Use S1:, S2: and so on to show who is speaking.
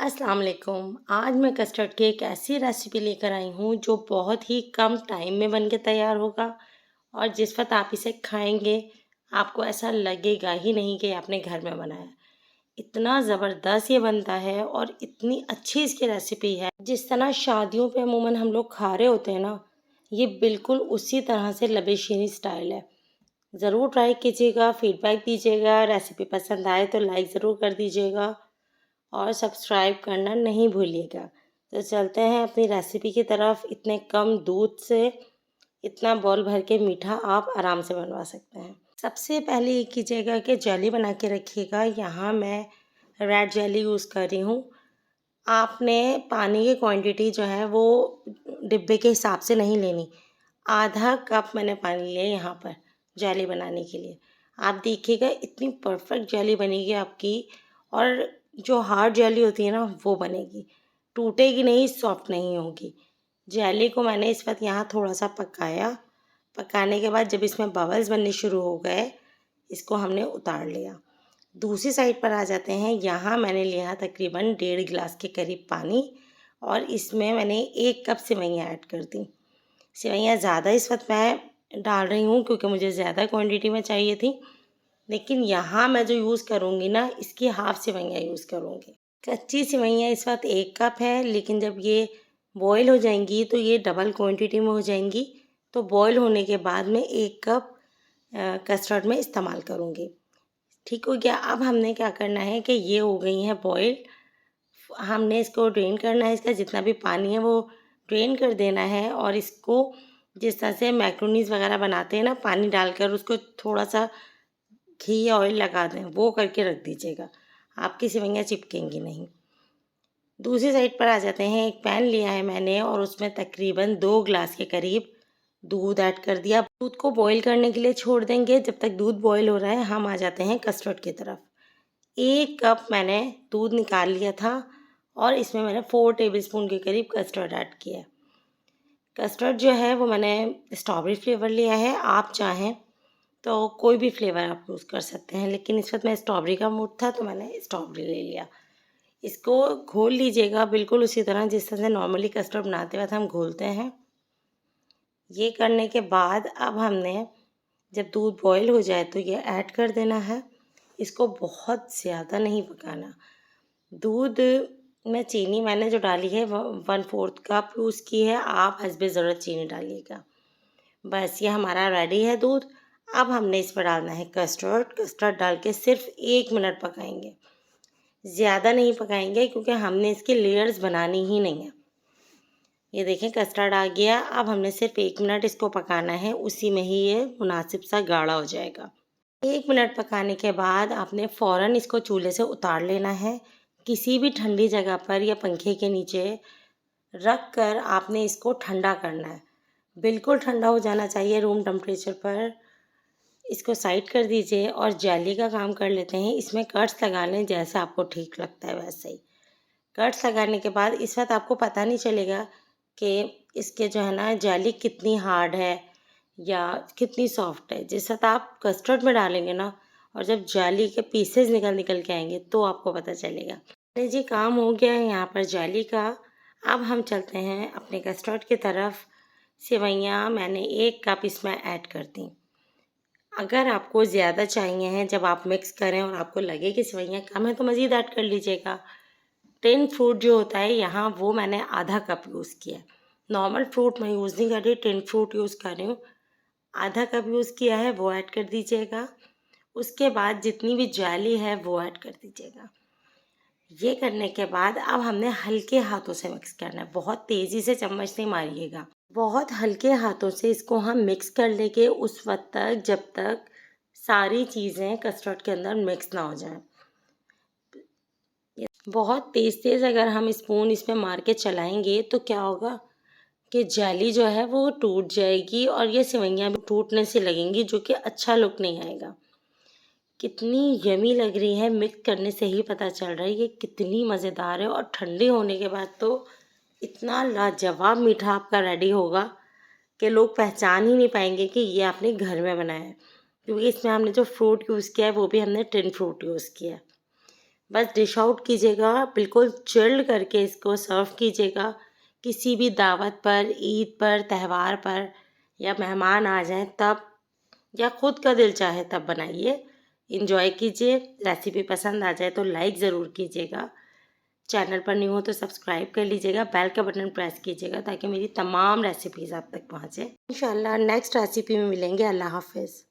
S1: अस्सलाम वालेकुम। आज मैं कस्टर्ड की एक ऐसी रेसिपी लेकर आई हूँ जो बहुत ही कम टाइम में बन के तैयार होगा और जिस वक्त आप इसे खाएंगे आपको ऐसा लगेगा ही नहीं कि आपने घर में बनाया। इतना ज़बरदस्त ये बनता है और इतनी अच्छी इसकी रेसिपी है। जिस तरह शादियों पे अमूमन हम लोग खा रहे होते हैं ना, ये बिल्कुल उसी तरह से लबेशीनी स्टाइल है। ज़रूर ट्राई कीजिएगा, फीडबैक दीजिएगा। रेसिपी पसंद आए तो लाइक ज़रूर कर दीजिएगा और सब्सक्राइब करना नहीं भूलिएगा। तो चलते हैं अपनी रेसिपी की तरफ। इतने कम दूध से इतना बॉल भर के मीठा आप आराम से बनवा सकते हैं। सबसे पहले ये कीजिएगा कि जेली बना के रखिएगा। यहाँ मैं रेड जेली यूज़ कर रही हूँ। आपने पानी की क्वांटिटी जो है वो डिब्बे के हिसाब से नहीं लेनी। आधा कप मैंने पानी लिया यहाँ पर जेली बनाने के लिए। आप देखिएगा इतनी परफेक्ट जेली बनेगी आपकी। और जो हार्ड जेली होती है ना वो बनेगी, टूटेगी नहीं, सॉफ्ट नहीं होगी। जेली को मैंने इस वक्त यहाँ थोड़ा सा पकाया। पकाने के बाद जब इसमें बबल्स बनने शुरू हो गए, इसको हमने उतार लिया। दूसरी साइड पर आ जाते हैं। यहाँ मैंने लिया तकरीबन 1.5 गिलास के करीब पानी और इसमें मैंने 1 कप सेवइयाँ ऐड कर दी। सेवइयाँ ज़्यादा इस वक्त मैं डाल रही हूँ क्योंकि मुझे ज़्यादा क्वांटिटी में चाहिए थी, लेकिन यहाँ मैं जो यूज़ करूँगी ना इसकी हाफ़ सेवइयाँ यूज़ करूँगी। कच्ची सेवइयाँ इस वक्त 1 कप है, लेकिन जब ये बॉयल हो जाएंगी तो ये डबल क्वांटिटी में हो जाएंगी। तो बॉयल होने के बाद में 1 कप कस्टर्ड में इस्तेमाल करूँगी। ठीक हो गया। अब हमने क्या करना है कि ये हो गई हैं बॉयल। हमने इसको ड्रेन करना है। इसका जितना भी पानी है वो ड्रेन कर देना है और इसको जिस तरह से मैक्रोनीज़ वगैरह बनाते हैं ना, पानी डालकर उसको थोड़ा सा घी या ऑयल लगा दें, वो करके रख दीजिएगा। आपकी सेवइयाँ चिपकेंगी नहीं। दूसरी साइड पर आ जाते हैं। एक पैन लिया है मैंने और उसमें तकरीबन 2 गिलास के करीब दूध ऐड कर दिया। दूध को बॉईल करने के लिए छोड़ देंगे। जब तक दूध बॉईल हो रहा है हम आ जाते हैं कस्टर्ड की तरफ। 1 कप मैंने दूध निकाल लिया था और इसमें मैंने 4 टेबलस्पून के करीब कस्टर्ड ऐड किया। कस्टर्ड जो है वो मैंने स्ट्रॉबेरी फ्लेवर लिया है। आप चाहें तो कोई भी फ्लेवर आप यूज़ कर सकते हैं, लेकिन इस वक्त मैं स्ट्रॉबेरी का मूड था तो मैंने स्ट्रॉबेरी ले लिया। इसको घोल लीजिएगा बिल्कुल उसी तरह जिस तरह से नॉर्मली कस्टर्ड बनाते वक्त हम घोलते हैं। ये करने के बाद अब हमने जब दूध बॉईल हो जाए तो ये ऐड कर देना है। इसको बहुत ज़्यादा नहीं पकाना। दूध में चीनी मैंने जो डाली है वो 1/4 कप यूज़ की है। आप हस्बे ज़रूरत चीनी डालिएगा। बस ये हमारा रेडी है दूध। अब हमने इस पर डालना है कस्टर्ड। कस्टर्ड डाल के सिर्फ 1 मिनट पकाएंगे, ज़्यादा नहीं पकाएंगे क्योंकि हमने इसकी लेयर्स बनानी ही नहीं है। ये देखें कस्टर्ड आ गया। अब हमने सिर्फ 1 मिनट इसको पकाना है, उसी में ही ये मुनासिब सा गाढ़ा हो जाएगा। 1 मिनट पकाने के बाद आपने फ़ौरन इसको चूल्हे से उतार लेना है। किसी भी ठंडी जगह पर या पंखे के नीचे रख कर आपने इसको ठंडा करना है। बिल्कुल ठंडा हो जाना चाहिए रूम टेम्परेचर पर। इसको साइड कर दीजिए और जेली का काम कर लेते हैं। इसमें कट्स लगा लें जैसे आपको ठीक लगता है वैसे ही। कट्स लगाने के बाद इस वक्त आपको पता नहीं चलेगा कि इसके जो है ना जेली कितनी हार्ड है या कितनी सॉफ्ट है। जिस वक्त आप कस्टर्ड में डालेंगे ना और जब जेली के पीसेस निकल निकल के आएंगे तो आपको पता चलेगा। अरे जी, काम हो गया है यहाँ पर जेली का। अब हम चलते हैं अपने कस्टर्ड की तरफ। सेवइयाँ मैंने 1 कप इसमें ऐड कर दी। अगर आपको ज़्यादा चाहिए हैं, जब आप मिक्स करें और आपको लगे कि सेवइयाँ कम है तो मज़ीद ऐड कर लीजिएगा। टिन फ्रूट जो होता है यहाँ वो मैंने आधा कप यूज़ किया है। नॉर्मल फ्रूट मैं यूज़ नहीं कर रही, टिन फ्रूट यूज़ कर रही हूँ। आधा कप यूज़ किया है, वो ऐड कर दीजिएगा। उसके बाद जितनी भी जेली है वो ऐड कर दीजिएगा। ये करने के बाद अब हमने हल्के हाथों से मिक्स करना है। बहुत तेज़ी से चम्मच नहीं मारिएगा, बहुत हल्के हाथों से इसको हम मिक्स कर लेंगे उस वक्त तक जब तक सारी चीज़ें कस्टर्ड के अंदर मिक्स ना हो जाएं। बहुत तेज़ तेज़ अगर हम स्पून इसमें मार के चलाएंगे तो क्या होगा कि जेली जो है वो टूट जाएगी और ये सेवइयाँ भी टूटने से लगेंगी, जो कि अच्छा लुक नहीं आएगा। कितनी यमी लग रही है, मिक्स करने से ही पता चल रहा है ये कितनी मज़ेदार है। और ठंडे होने के बाद तो इतना लाजवाब मीठा आपका रेडी होगा कि लोग पहचान ही नहीं पाएंगे कि ये आपने घर में बनाया है, क्योंकि इसमें हमने जो फ्रूट यूज़ किया है वो भी हमने टिन फ्रूट यूज़ किया है। बस डिश आउट कीजिएगा, बिल्कुल चिल्ड करके इसको सर्व कीजिएगा। किसी भी दावत पर, ईद पर, त्योहार पर या मेहमान आ जाएँ तब, या खुद का दिल चाहे तब बनाइए। एंजॉय कीजिए। रेसिपी पसंद आ जाए तो लाइक ज़रूर कीजिएगा। चैनल पर न्यू हो तो सब्सक्राइब कर लीजिएगा, बेल का बटन प्रेस कीजिएगा ताकि मेरी तमाम रेसिपीज़ आप तक पहुँचे। इंशाल्लाह नेक्स्ट रेसिपी में मिलेंगे। अल्लाह हाफ़िज़।